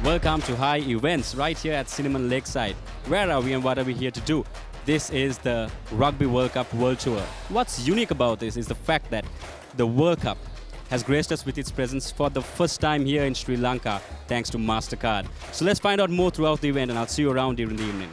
Welcome to Hi Events right here at Cinnamon Lakeside. Where are we and what are we here to do? This is the Rugby World Cup World Tour. What's unique about this is the fact that the World Cup has graced us with its presence for the first time here in Sri Lanka thanks to Mastercard. So let's find out more throughout the event and I'll see you around during the evening.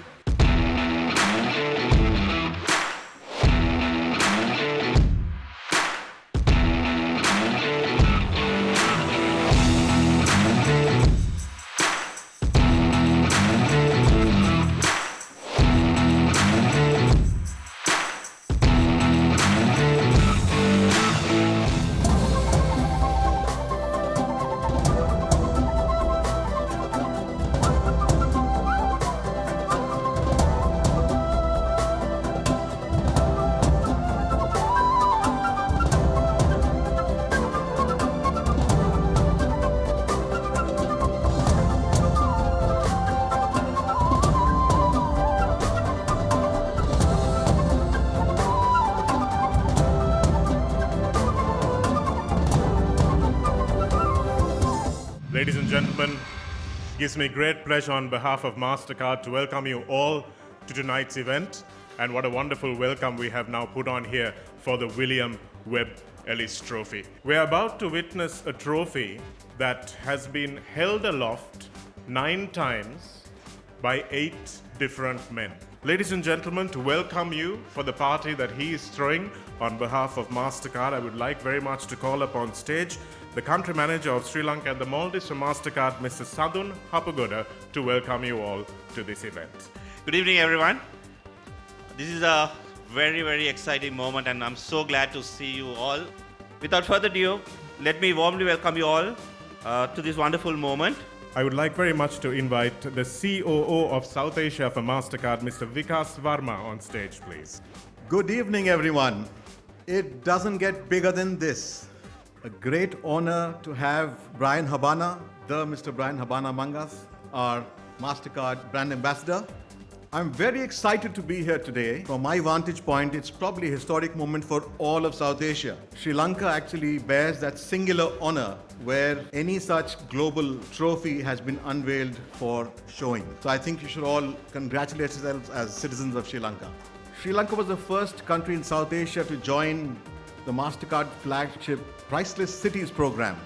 Ladies and gentlemen, it gives me great pleasure on behalf of Mastercard to welcome you all to tonight's event. And what a wonderful welcome we have now put on here for the William Webb Ellis Trophy. We are about to witness a trophy that has been held aloft 9 times by 8 different men. Ladies and gentlemen, to welcome you for the party that he is throwing on behalf of Mastercard, I would like very much to call up on stage the country manager of Sri Lanka and the Maldives for Mastercard, Mr. Sadun Hapagoda, to welcome you all to this event. Good evening, everyone. This is a very, very exciting moment, and I'm so glad to see you all. Without further ado, let me warmly welcome you all to this wonderful moment. I would like very much to invite the COO of South Asia for Mastercard, Mr. Vikas Varma, on stage, please. Good evening, everyone. It doesn't get bigger than this. A great honor to have Brian Habana, the Mr. Brian Habana among us, our Mastercard brand ambassador. I'm very excited to be here today. From my vantage point, it's probably a historic moment for all of South Asia. Sri Lanka actually bears that singular honor where any such global trophy has been unveiled for showing. So I think you should all congratulate yourselves as citizens of Sri Lanka. Sri Lanka was the first country in South Asia to join the Mastercard flagship Priceless Cities program.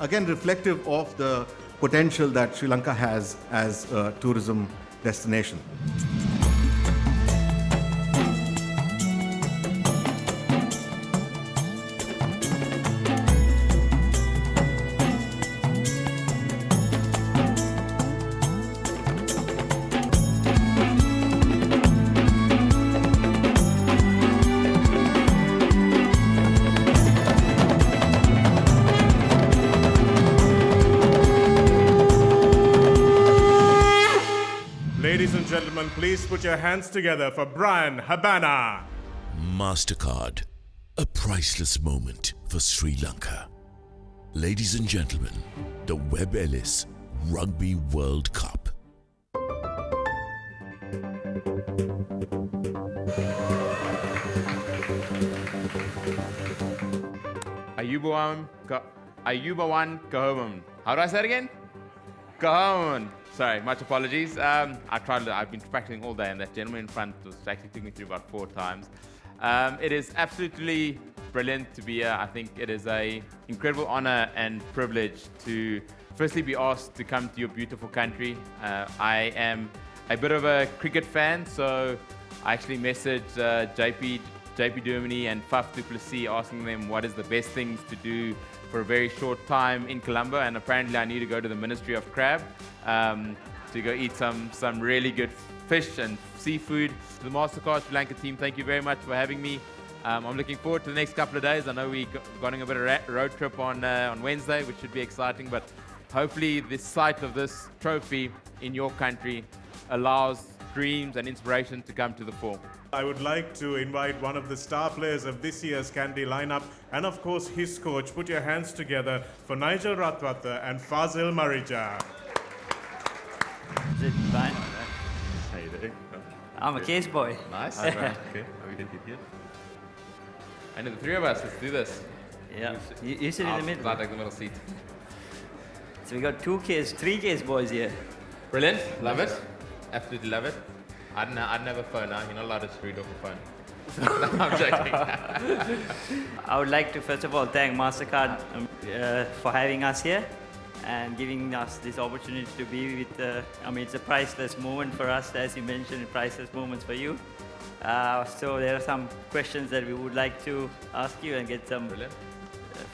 Again, reflective of the potential that Sri Lanka has as a tourism destination. Ladies and gentlemen, please put your hands together for Brian Habana. Mastercard, a priceless moment for Sri Lanka. Ladies and gentlemen, the Webb Ellis Rugby World Cup. Ayubawan Kahoman. How do I say it again? Kahoman. Sorry, much apologies. I've been practicing all day, and that gentleman in front was actually took me through about 4 times. It is absolutely brilliant to be here. I think it is an incredible honor and privilege to firstly be asked to come to your beautiful country. I am a bit of a cricket fan, so I actually messaged JP Germany and Faf du Plessis asking them what is the best things to do for a very short time in Colombo, and apparently I need to go to the Ministry of Crab to go eat some really good fish and seafood. To the Mastercard Sri Lanka team, thank you very much for having me. I'm looking forward to the next couple of days. I know we're going a bit of road trip on Wednesday, which should be exciting, but hopefully the sight of this trophy in your country allows dreams and inspiration to come to the fore. I would like to invite one of the star players of this year's Candy lineup and of course his coach. Put your hands together for Nigel Ratwatha and Fazil Marija. Is it fine? How you doing? I'm a case boy. Nice. Okay. Are we good here? And the 3 of us, let's do this. Yeah. You sit in the middle. I'll take the middle seat. So we got 3Ks boys here. Brilliant. Love it. Absolutely love it. I'd never phone now. You're not allowed to read off a phone. No, I'm joking. I would like to first of all thank Mastercard for having us here and giving us this opportunity to be with, it's a priceless moment for us, as you mentioned, priceless moments for you. So there are some questions that we would like to ask you and get some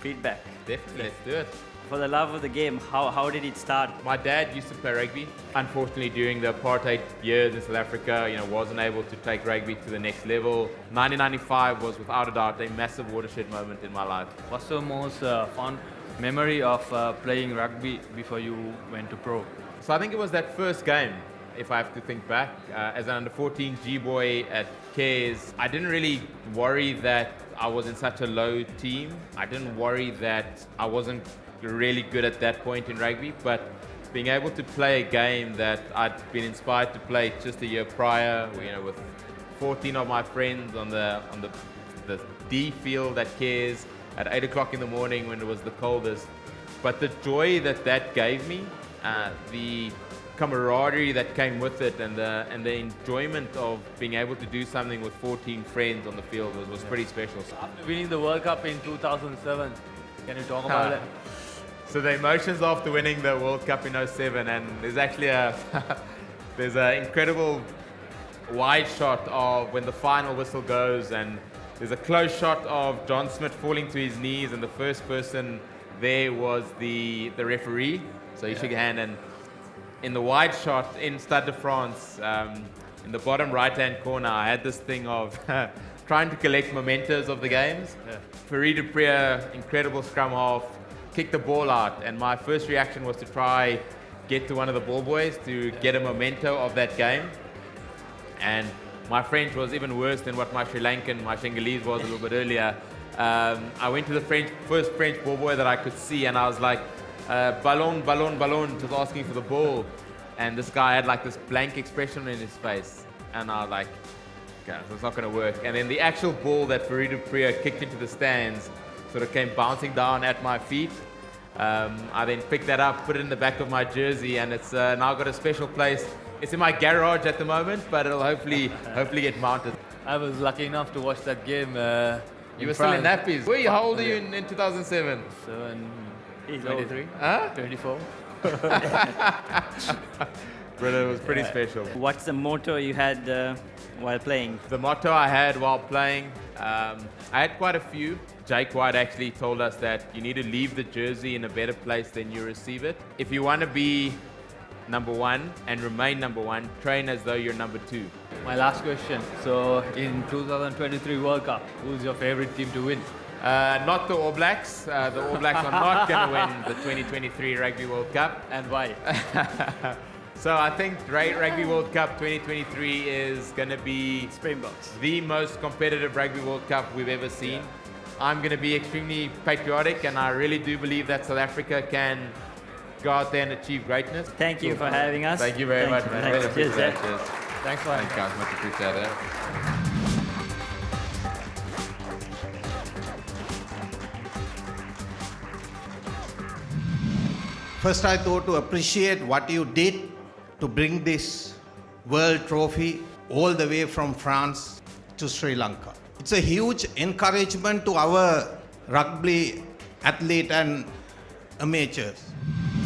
feedback. Definitely, let's do it. For the love of the game, how did it start? My dad used to play rugby. Unfortunately, during the apartheid years in South Africa, wasn't able to take rugby to the next level. 1995 was without a doubt a massive watershed moment in my life. What's the most fond memory of playing rugby before you went to pro? So I think it was that first game, if I have to think back. As an under-14 G-boy at Cares, I didn't really worry that I was in such a low team. I didn't worry that I wasn't really good at that point in rugby, but being able to play a game that I'd been inspired to play just a year prior, with 14 of my friends on the D field at Cares at 8 o'clock in the morning when it was the coldest. But the joy that gave me, the camaraderie that came with it, and the enjoyment of being able to do something with 14 friends on the field was pretty special. After winning the World Cup in 2007, can you talk about it? So the emotions after winning the World Cup in 07, and there's actually there's an incredible wide shot of when the final whistle goes, and there's a close shot of John Smith falling to his knees, and the first person there was the referee. So he shook a hand, and in the wide shot in Stade de France, in the bottom right-hand corner, I had this thing of trying to collect mementos of the games. Farid Dupriya, incredible scrum half, kicked the ball out, and my first reaction was to try get to one of the ball boys to get a memento of that game. And my French was even worse than what my Sri Lankan, my Shengalese was a little bit earlier. I went to the first French ball boy that I could see, and I was like, ballon, ballon, ballon, just asking for the ball. And this guy had like this blank expression in his face, and I was like, okay, it's not going to work. And then the actual ball that Farid Dupriya kicked into the stands sort of came bouncing down at my feet. I then picked that up, put it in the back of my jersey, and it's now got a special place. It's in my garage at the moment, but it'll hopefully get mounted. I was lucky enough to watch that game. You were still in nappies. How old are you in 2007? 23. Huh? 24. Brother, it was pretty special. What's the motto you had while playing? The motto I had while playing, I had quite a few. Jake White actually told us that you need to leave the jersey in a better place than you receive it. If you want to be number one and remain number one, train as though you're number two. My last question. So in 2023 World Cup, who's your favorite team to win? Not the All Blacks. The All Blacks are not going to win the 2023 Rugby World Cup. And why? So I think Rugby World Cup 2023 is going to be Springboks, the most competitive Rugby World Cup we've ever seen. I'm going to be extremely patriotic, and I really do believe that South Africa can go out there and achieve greatness. Thank you for having us. Thank you very much, man. Really Cheers, appreciate it. yeah. Cheers. Thanks for having Thanks, guys. Much appreciated. First, I thought to appreciate what you did to bring this world trophy all the way from France to Sri Lanka. It's a huge encouragement to our rugby athlete and amateurs.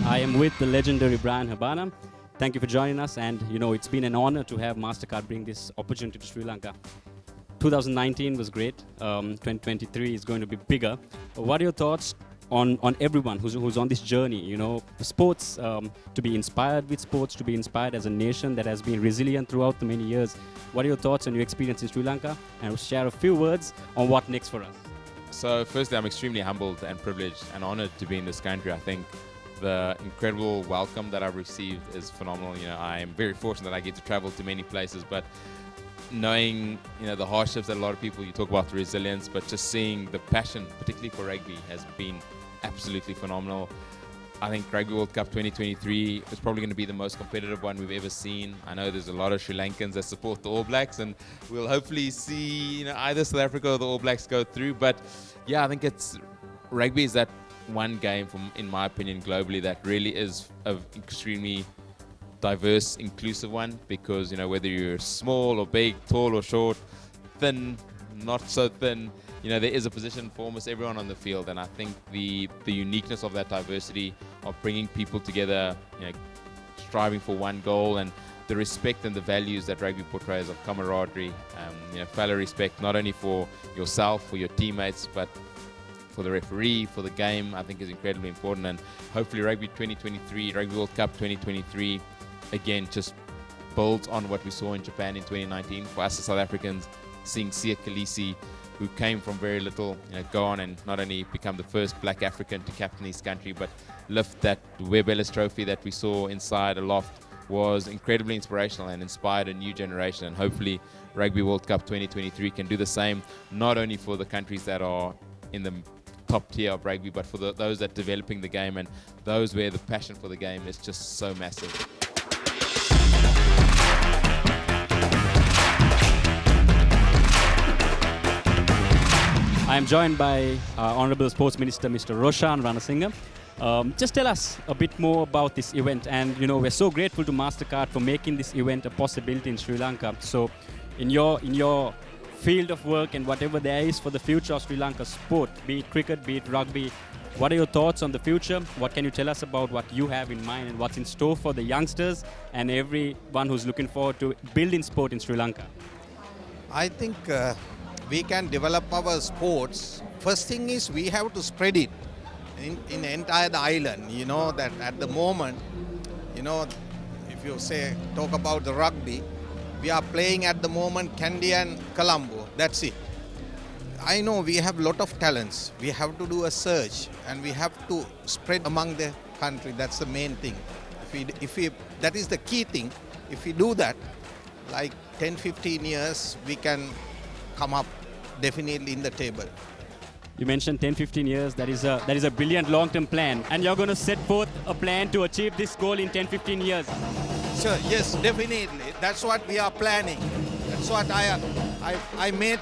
I am with the legendary Brian Habana. Thank you for joining us, and it's been an honor to have Mastercard bring this opportunity to Sri Lanka. 2019 was great. 2023 is going to be bigger. What are your thoughts on everyone who's on this journey? Sports, to be inspired with sports, to be inspired as a nation that has been resilient throughout the many years. What are your thoughts on your experience in Sri Lanka? And share a few words on what next for us. So firstly, I'm extremely humbled and privileged and honored to be in this country. I think the incredible welcome that I've received is phenomenal. I am very fortunate that I get to travel to many places, but knowing the hardships that a lot of people, you talk about the resilience, but just seeing the passion, particularly for rugby, has been absolutely phenomenal. I think Rugby World Cup 2023 is probably going to be the most competitive one we've ever seen. I know there's a lot of Sri Lankans that support the All Blacks, and we'll hopefully see either South Africa or the All Blacks go through. But yeah, I think rugby is that one game, from, in my opinion, globally that really is an extremely diverse, inclusive one, because, you know, whether you're small or big, tall or short, thin, not so thin, you know, there is a position for almost everyone on the field. And I think the uniqueness of that diversity, of bringing people together, you know, striving for one goal, and the respect and the values that rugby portrays of camaraderie, you know, fellow respect, not only for yourself, for your teammates, but for the referee, for the game, I think is incredibly important. And hopefully Rugby 2023, Rugby World Cup 2023, again, just builds on what we saw in Japan in 2019. For us as South Africans, seeing Sia Khaleesi, who came from very little, you know, go on and not only become the first black African to captain his country, but lift that Webb Ellis trophy that we saw inside aloft, was incredibly inspirational and inspired a new generation. And hopefully Rugby World Cup 2023 can do the same, not only for the countries that are in the top tier of rugby, but for those that are developing the game and those where the passion for the game is just so massive. I am joined by Honourable Sports Minister Mr. Roshan Ranasinghe. Just tell us a bit more about this event, and you know, we're so grateful to Mastercard for making this event a possibility in Sri Lanka. So in your field of work and whatever there is for the future of Sri Lanka sport, be it cricket, be it rugby, what are your thoughts on the future? What can you tell us about what you have in mind and what's in store for the youngsters and everyone who's looking forward to building sport in Sri Lanka? I think we can develop our sports. First thing is we have to spread it in the entire island. You know that at the moment, you know, if you say, talk about the rugby, we are playing at the moment Kandy and Colombo, that's it. I know we have a lot of talents. We have to do a search and we have to spread among the country. That's the main thing. If we, that is the key thing. If we do that, like 10, 15 years, we can come up definitely in the table. You mentioned 10, 15 years. That is a brilliant long-term plan. And you're going to set forth a plan to achieve this goal in 10, 15 years. Sure, yes, definitely. That's what we are planning. That's what I made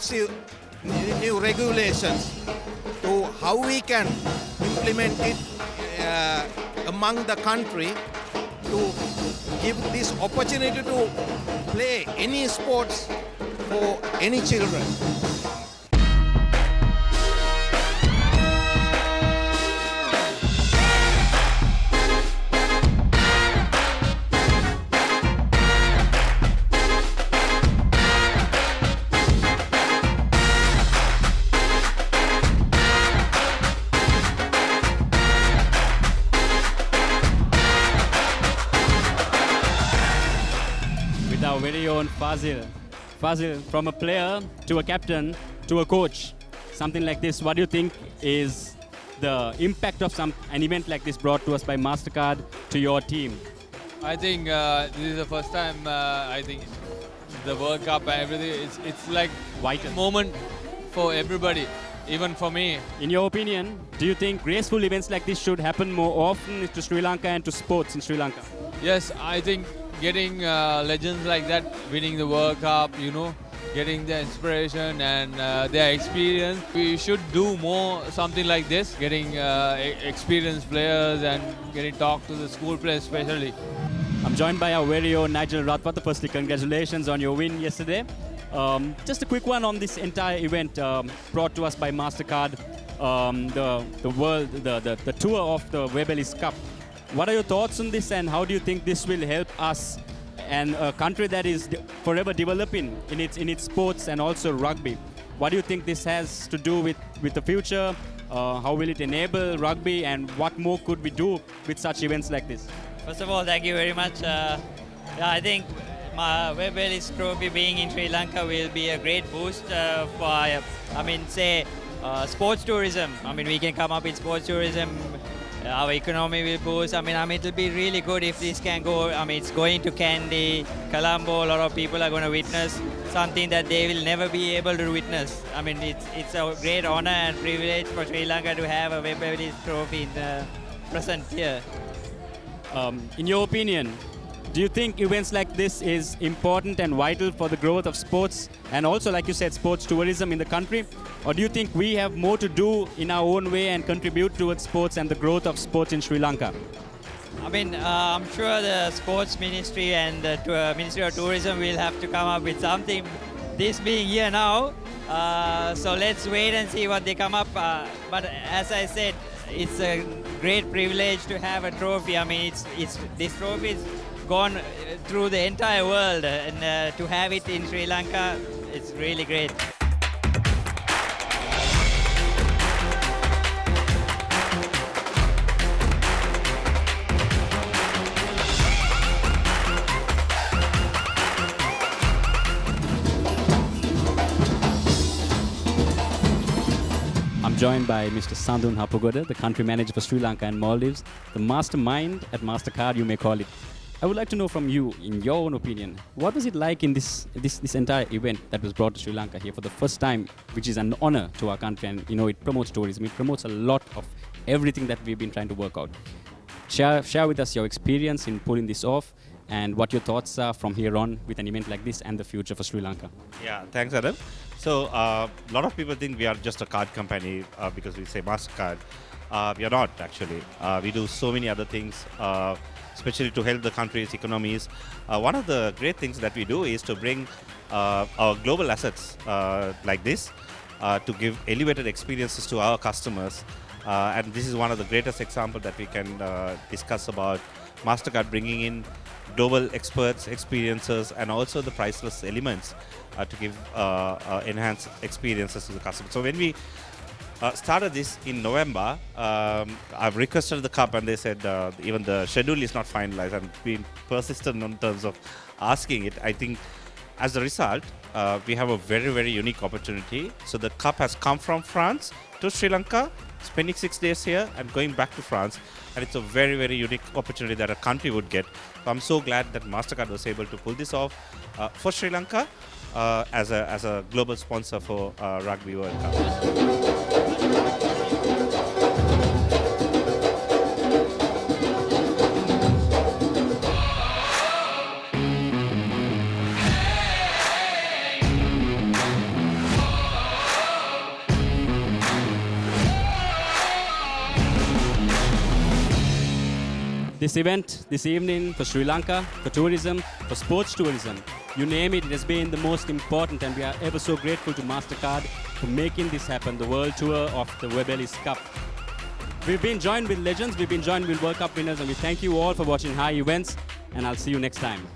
new regulations to how we can implement it among the country to give this opportunity to play any sports for any children. Our very own Fazil. Fazil, from a player to a captain to a coach, something like this, what do you think is the impact of an event like this brought to us by Mastercard to your team? I think this is the first time, I think, the World Cup and everything, it's like vital a moment for everybody, even for me. In your opinion, do you think graceful events like this should happen more often to Sri Lanka and to sports in Sri Lanka? Yes, I think getting legends like that, winning the World Cup, you know, getting their inspiration and their experience. We should do more something like this, getting experienced players and getting talk to the school players especially. I'm joined by our very own Nigel Rathwatha. Firstly, congratulations on your win yesterday. Just a quick one on this entire event brought to us by Mastercard, the tour of the Webb Ellis Cup. What are your thoughts on this, and how do you think this will help us and a country that is forever developing in its sports and also rugby? What do you think this has to do with the future? How will it enable rugby, and what more could we do with such events like this? First of all, thank you very much. I think Webb Ellis Trophy being in Sri Lanka will be a great boost for, sports tourism. I mean, we can come up with sports tourism. Our economy will boost. I mean, it will be really good if this can go. I mean, it's going to Kandy, Colombo. A lot of people are going to witness something that they will never be able to witness. I mean, it's a great honor and privilege for Sri Lanka to have a Webb Ellis Trophy in the present year. In your opinion, Do you think events like this is important and vital for the growth of sports and also, like you said, sports tourism in the country? Or do you think we have more to do in our own way and contribute towards sports and the growth of sports in Sri Lanka? I mean, I'm sure the sports ministry and the Ministry of Tourism will have to come up with something. This being here now, so let's wait and see what they come up. But as I said, it's a great privilege to have a trophy. I mean, this trophy is gone through the entire world, and to have it in Sri Lanka, it's really great. I'm joined by Mr. Sandun Hapugoda, the country manager for Sri Lanka and Maldives, the mastermind at Mastercard, you may call it. I would like to know from you, in your own opinion, what was it like in this entire event that was brought to Sri Lanka here for the first time, which is an honor to our country, and it promotes tourism, it promotes a lot of everything that we've been trying to work out. Share with us your experience in pulling this off and what your thoughts are from here on with an event like this and the future for Sri Lanka. Yeah, thanks, Adam. So, a lot of people think we are just a card company because we say Mastercard. We are not, actually. We do so many other things, especially to help the country's economies. One of the great things that we do is to bring our global assets like this to give elevated experiences to our customers. And this is one of the greatest examples that we can discuss about Mastercard bringing in global experts, experiences, and also the priceless elements to give enhanced experiences to the customer. So when we started this in November, I've requested the cup and they said even the schedule is not finalized. I've been persistent in terms of asking it. I think as a result, we have a very, very unique opportunity. So the cup has come from France to Sri Lanka, spending 6 days here and going back to France. And it's a very, very unique opportunity that a country would get. So I'm so glad that Mastercard was able to pull this off for Sri Lanka as a global sponsor for Rugby World Cup. This event, this evening, for Sri Lanka, for tourism, for sports tourism, you name it, it has been the most important, and we are ever so grateful to Mastercard for making this happen, the world tour of the Webb Ellis Cup. We've been joined with legends, we've been joined with World Cup winners, and we thank you all for watching High Events, and I'll see you next time.